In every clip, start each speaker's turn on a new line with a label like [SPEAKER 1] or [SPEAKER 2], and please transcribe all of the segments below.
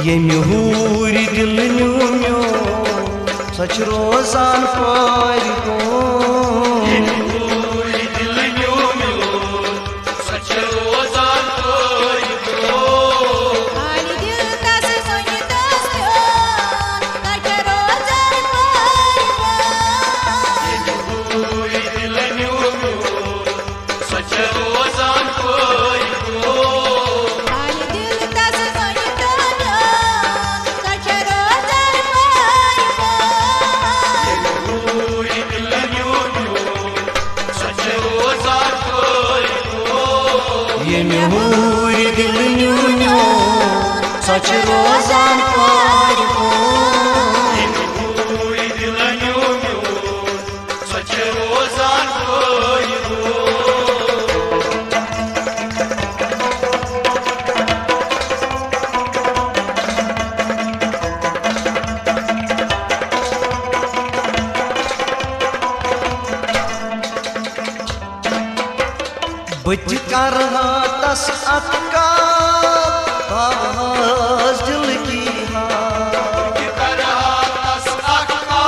[SPEAKER 1] Yemi huri dil nyumyo sach rozan parigo Yemi huri dil nyumyo sach rozan parigo
[SPEAKER 2] Ali dil tas soy tas yon sach rozan parigo
[SPEAKER 1] Yemi huri dil nyumyo sach rozan parigo
[SPEAKER 2] Ali dil tas soy tas yon sach rozan parigo
[SPEAKER 1] Yemi huri dil nyumyo sach rozan parigo Yemi huri dil nyumyo sach rozan parigo Yemi huri dil nyumyo sach rozan parigo बच कर तस अटका आवाज दिल की
[SPEAKER 2] बुझ कर हाथ अटका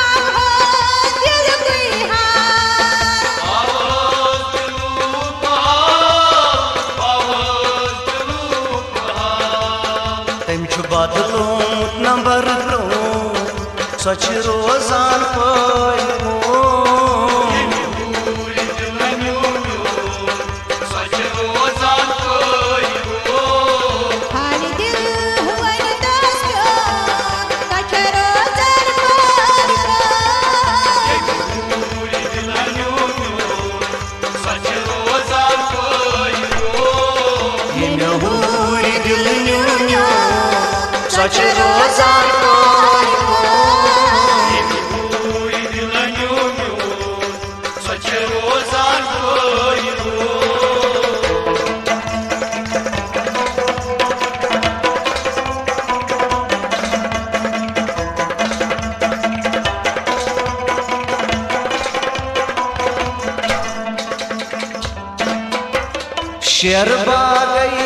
[SPEAKER 2] आवाज दिल की
[SPEAKER 1] तम बदलो नंबर लो सच रोजान
[SPEAKER 2] Ali dil huwa tas yon sach rozan parigo
[SPEAKER 1] Yemi huri dil nyumyo sach rozan parigo Yemi huri dil nyumyo sach rozan parigo शेर बागई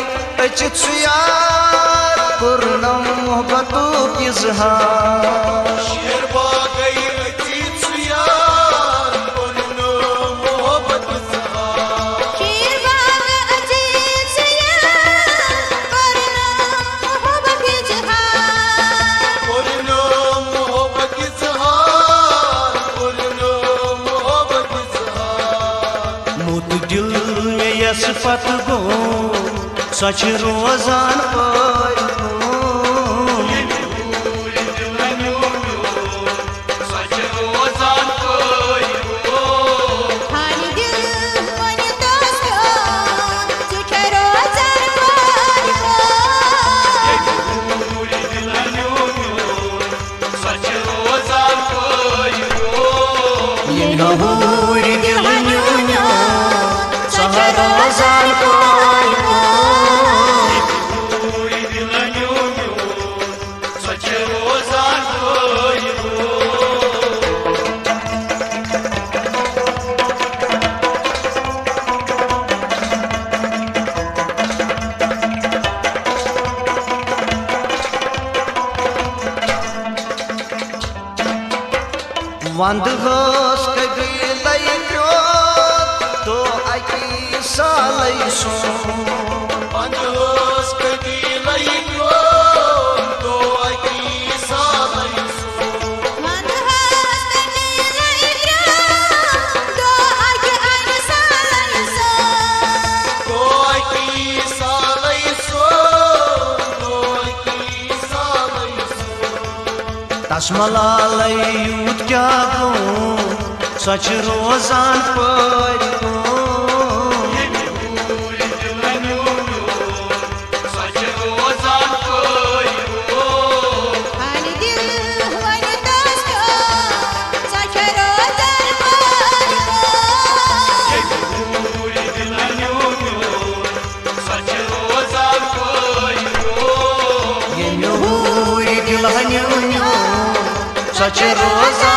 [SPEAKER 1] अचित सुयार पूर्णम मोहब्बतों की इज़हार शेर बागई अचित सुयार पूर्णम मोहब्बत इज़हार
[SPEAKER 2] शेर बाग अजीब से यार करना मोहब्बत इजहार
[SPEAKER 1] पूर्णम मोहब्बत इज़हार पूर्णम मोहब्बत इज़हार मुत दिल में यह सिफत गो सच रोजान पarigo Yemi huri dil nyumyo sach rozan parigo
[SPEAKER 2] Ali dil huwa tas yon sach rozan parigo
[SPEAKER 1] Yemi huri dil nyumyo sach rozan parigo Yemi huri dil nyumyo sach rozan parigo Yemi huri dil nyumyo sach rozan parigo one होस कगी लई प्यो तो आई सालई सो one होस कगी लई प्यो तो आई सालई सो
[SPEAKER 2] मन हस्त में लइरा दो आगे आगे सालई सो
[SPEAKER 1] तो आई सालई सो तो आई सालई सो तस्मलालई यूत क्या गो सच रोजान पarigo Yemi huri dil nyumyo sach rozan parigo
[SPEAKER 2] Ali dil huwa tas yon sach rozan parigo
[SPEAKER 1] Yemi huri dil nyumyo sach rozan parigo Yemi huri dil nyumyo सच रोज़ा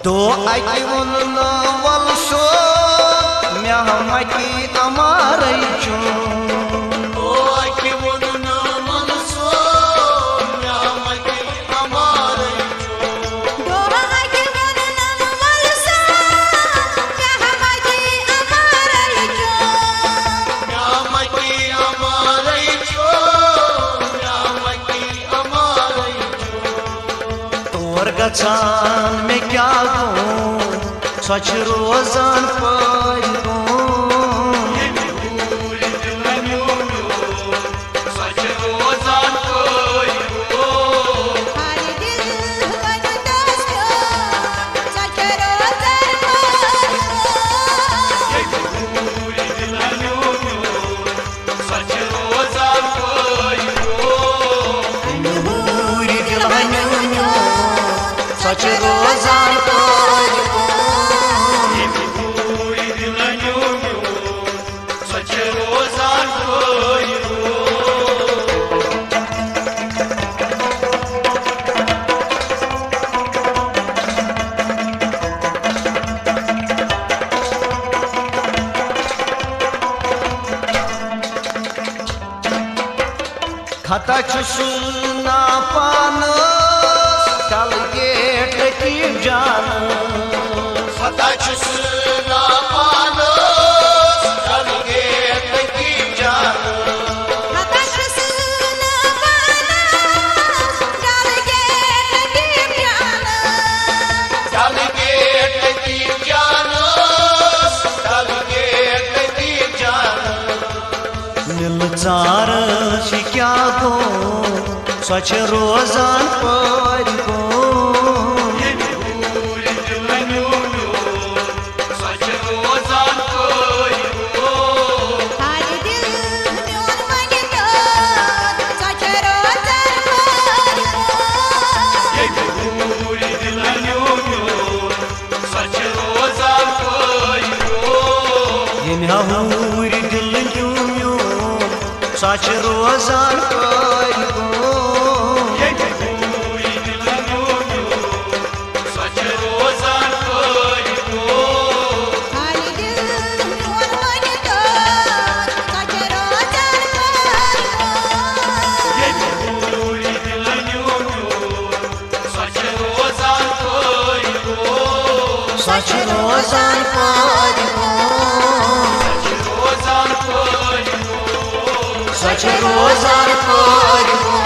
[SPEAKER 1] तो अति वोन वल सो मेहमती अमारे चो तो अति वोन वल सो मेहमती अमारे गचान में क्या गूं सच रोजान पाई सच रोजान सच रोजान खता चुसना पान चल गेट की जान खता चुसना पान चल गेट की जान
[SPEAKER 2] खता चुसना पान चल गेट की जान
[SPEAKER 1] चल गेट की जान चल गेट की जान मिल चार क्या गो सच रोजान पर गो हूरी दिल यूं सच रोजान पाई गो सच रोजान पाई गो
[SPEAKER 2] खाली दिल न्योन मन तो सच रोजान पाई गो
[SPEAKER 1] हूरी दिल यूं सच रोजान पाई गो सच रोजान पाई गो सच रोजान पाई गो